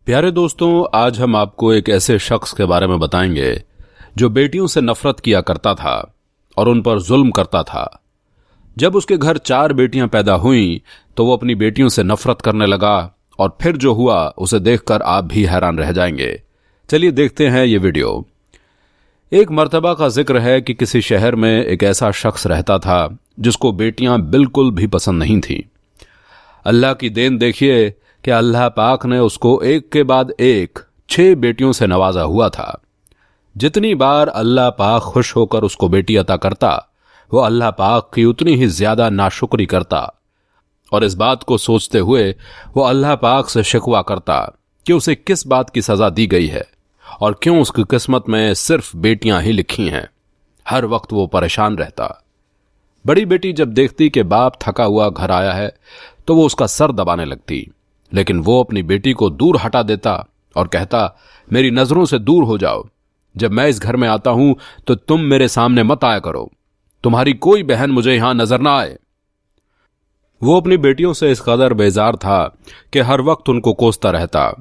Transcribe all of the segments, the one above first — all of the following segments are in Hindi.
प्यारे दोस्तों, आज हम आपको एक ऐसे शख्स के बारे में बताएंगे जो बेटियों से नफरत किया करता था और उन पर जुल्म करता था। जब उसके घर 4 बेटियां पैदा हुईं तो वो अपनी बेटियों से नफरत करने लगा और फिर जो हुआ उसे देखकर आप भी हैरान रह जाएंगे। चलिए देखते हैं ये वीडियो। एक मर्तबा का जिक्र है कि किसी शहर में एक ऐसा शख्स रहता था जिसको बेटियां बिल्कुल भी पसंद नहीं थीं। अल्लाह की देन देखिए कि अल्लाह पाक ने उसको एक के बाद एक 6 बेटियों से नवाजा हुआ था। जितनी बार अल्लाह पाक खुश होकर उसको बेटी अता करता, वो अल्लाह पाक की उतनी ही ज्यादा नाशुक्री करता और इस बात को सोचते हुए वो अल्लाह पाक से शिकवा करता कि उसे किस बात की सजा दी गई है और क्यों उसकी किस्मत में सिर्फ बेटियां ही लिखी हैं। हर वक्त वो परेशान रहता। बड़ी बेटी जब देखती कि बाप थका हुआ घर आया है तो वो उसका सर दबाने लगती, लेकिन वो अपनी बेटी को दूर हटा देता और कहता, मेरी नजरों से दूर हो जाओ। जब मैं इस घर में आता हूं तो तुम मेरे सामने मत आया करो। तुम्हारी कोई बहन मुझे यहां नजर ना आए। वो अपनी बेटियों से इस कदर बेजार था कि हर वक्त उनको कोसता रहता।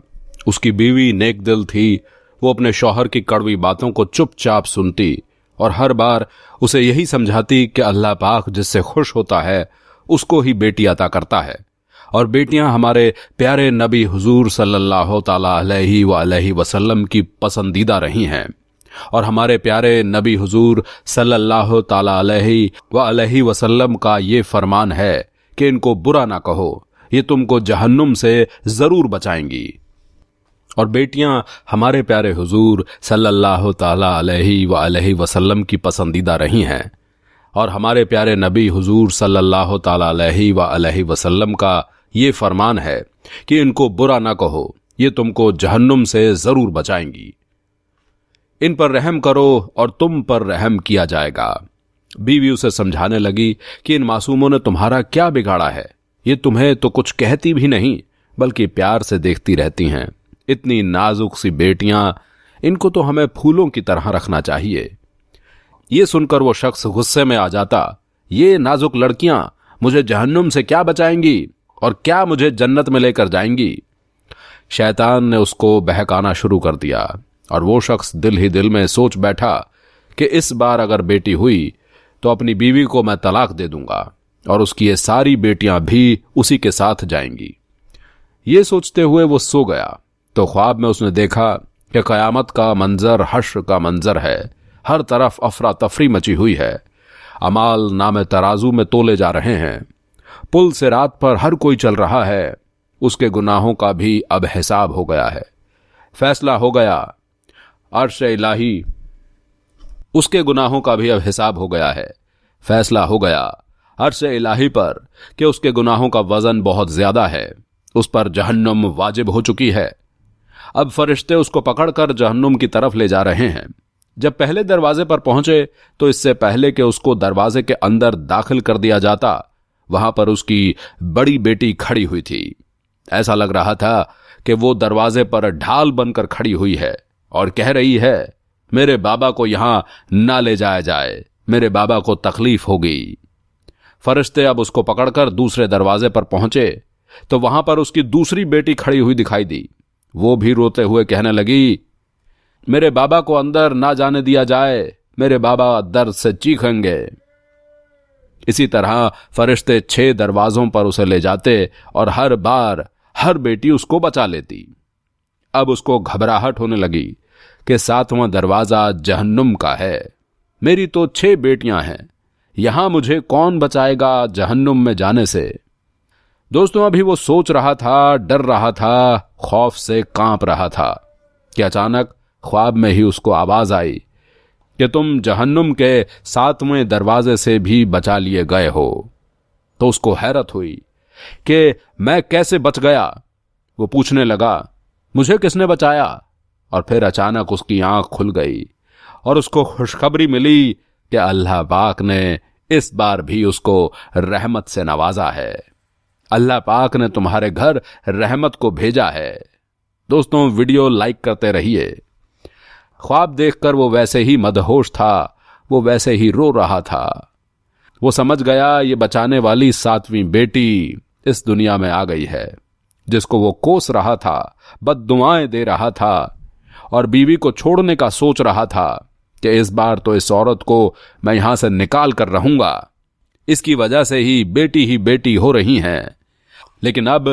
उसकी बीवी नेक दिल थी। वो अपने शौहर की कड़वी बातों को चुपचाप सुनती और हर बार उसे यही समझाती कि अल्लाह पाक जिससे खुश होता है उसको ही बेटी अता करता है और बेटियां हमारे प्यारे नबी हुजूर सल्लल्लाहु ताला अलैहि वसल्लम की पसंदीदा रही हैं और हमारे प्यारे नबी हुजूर सल्लल्लाहु ताला अलैहि वसल्लम का ये फरमान है कि इनको बुरा ना कहो, ये तुमको जहन्नुम से जरूर बचाएंगी। और बेटियां हमारे प्यारे हुजूर सल्लल्लाहु ताला अलैहि वसल्लम की पसंदीदा रही हैं और हमारे प्यारे नबी हुजूर सल्लल्लाहु ताला अलैहि वसल्लम का ये फरमान है कि इनको बुरा ना कहो, ये तुमको जहन्नुम से जरूर बचाएंगी। इन पर रहम करो और तुम पर रहम किया जाएगा। बीवी उसे समझाने लगी कि इन मासूमों ने तुम्हारा क्या बिगाड़ा है, ये तुम्हें तो कुछ कहती भी नहीं बल्कि प्यार से देखती रहती हैं। इतनी नाजुक सी बेटियां, इनको तो हमें फूलों की तरह रखना चाहिए। ये सुनकर वो शख्स गुस्से में आ जाता, ये नाजुक लड़कियां मुझे जहन्नुम से क्या बचाएंगी और क्या मुझे जन्नत में लेकर जाएंगी। शैतान ने उसको बहकाना शुरू कर दिया और वो शख्स दिल ही दिल में सोच बैठा कि इस बार अगर बेटी हुई तो अपनी बीवी को मैं तलाक दे दूंगा और उसकी ये सारी बेटियां भी उसी के साथ जाएंगी। ये सोचते हुए वो सो गया तो ख्वाब में उसने देखा कि कयामत का मंजर हश्र का मंजर है। हर तरफ अफरा तफरी मची हुई है। अमाल नामे तराजू में तोले जा रहे हैं। पुल से रात पर हर कोई चल रहा है। उसके गुनाहों का भी अब हिसाब हो गया है। फैसला हो गया। अर्श इलाही, उसके गुनाहों का भी अब हिसाब हो गया है। फैसला हो गया अर्श इलाही पर कि उसके गुनाहों का वजन बहुत ज्यादा है। उस पर जहन्नुम वाजिब हो चुकी है। अब फरिश्ते उसको पकड़कर जहन्नुम की तरफ ले जा रहे हैं। जब पहले दरवाजे पर पहुंचे तो इससे पहले कि उसको दरवाजे के अंदर दाखिल कर दिया जाता, वहां पर उसकी बड़ी बेटी खड़ी हुई थी। ऐसा लग रहा था कि वो दरवाजे पर ढाल बनकर खड़ी हुई है और कह रही है, मेरे बाबा को यहां ना ले जाया जाए, मेरे बाबा को तकलीफ होगी। फरिश्ते अब उसको पकड़कर दूसरे दरवाजे पर पहुंचे तो वहां पर उसकी दूसरी बेटी खड़ी हुई दिखाई दी। वो भी रोते हुए कहने लगी, मेरे बाबा को अंदर ना जाने दिया जाए, मेरे बाबा दर्द से चीखेंगे। इसी तरह फरिश्ते 6 दरवाजों पर उसे ले जाते और हर बार हर बेटी उसको बचा लेती। अब उसको घबराहट होने लगी कि 7वां दरवाजा जहन्नुम का है। मेरी तो 6 बेटियां हैं, यहां मुझे कौन बचाएगा जहन्नुम में जाने से। दोस्तों, अभी वो सोच रहा था, डर रहा था, खौफ से कांप रहा था कि अचानक ख्वाब में ही उसको आवाज आई कि तुम जहन्नुम के 7वें दरवाजे से भी बचा लिए गए हो। तो उसको हैरत हुई कि मैं कैसे बच गया। वो पूछने लगा, मुझे किसने बचाया? और फिर अचानक उसकी आंख खुल गई और उसको खुशखबरी मिली कि अल्लाह पाक ने इस बार भी उसको रहमत से नवाजा है। अल्लाह पाक ने तुम्हारे घर रहमत को भेजा है। दोस्तों, वीडियो लाइक करते रहिए। ख्वाब देखकर वो वैसे ही मदहोश था, वो वैसे ही रो रहा था। वो समझ गया ये बचाने वाली 7वीं बेटी इस दुनिया में आ गई है। जिसको वो कोस रहा था, बद्दुआएं दे रहा था और बीवी को छोड़ने का सोच रहा था कि इस बार तो इस औरत को मैं यहां से निकाल कर रहूंगा, इसकी वजह से ही बेटी हो रही हैं। लेकिन अब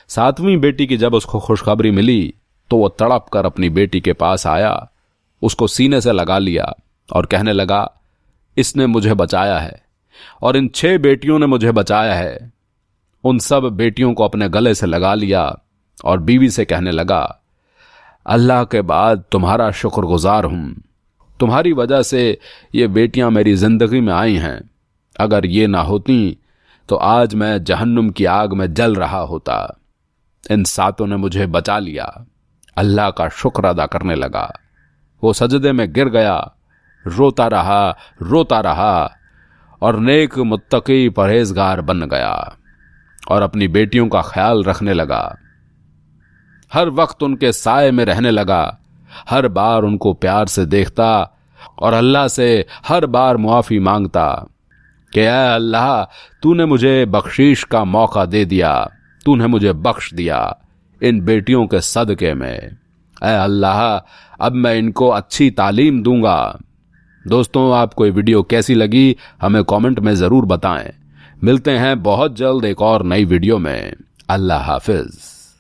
7वीं बेटी की जब उसको खुशखबरी मिली तो वो तड़प कर अपनी बेटी के पास आया, उसको सीने से लगा लिया और कहने लगा, इसने मुझे बचाया है और इन 6 बेटियों ने मुझे बचाया है। उन सब बेटियों को अपने गले से लगा लिया और बीवी से कहने लगा, अल्लाह के बाद तुम्हारा शुक्रगुजार हूं, तुम्हारी वजह से ये बेटियां मेरी जिंदगी में आई हैं। अगर ये ना होती तो आज मैं जहन्नुम की आग में जल रहा होता। इन 7 ने मुझे बचा लिया। अल्लाह का शुक्र अदा करने लगा। वो सजदे में गिर गया, रोता रहा और नेक मुत्तकी परहेजगार बन गया और अपनी बेटियों का ख्याल रखने लगा। हर वक्त उनके साए में रहने लगा, हर बार उनको प्यार से देखता और अल्लाह से हर बार मुआफी मांगता कि ऐ अल्लाह, तूने मुझे बख्शीश का मौका दे दिया, तूने मुझे बख्श दिया इन बेटियों के सदके में। ऐ अल्लाह, अब मैं इनको अच्छी तालीम दूंगा। दोस्तों, आपको ये वीडियो कैसी लगी हमें कमेंट में जरूर बताएं। मिलते हैं बहुत जल्द एक और नई वीडियो में। अल्लाह हाफिज।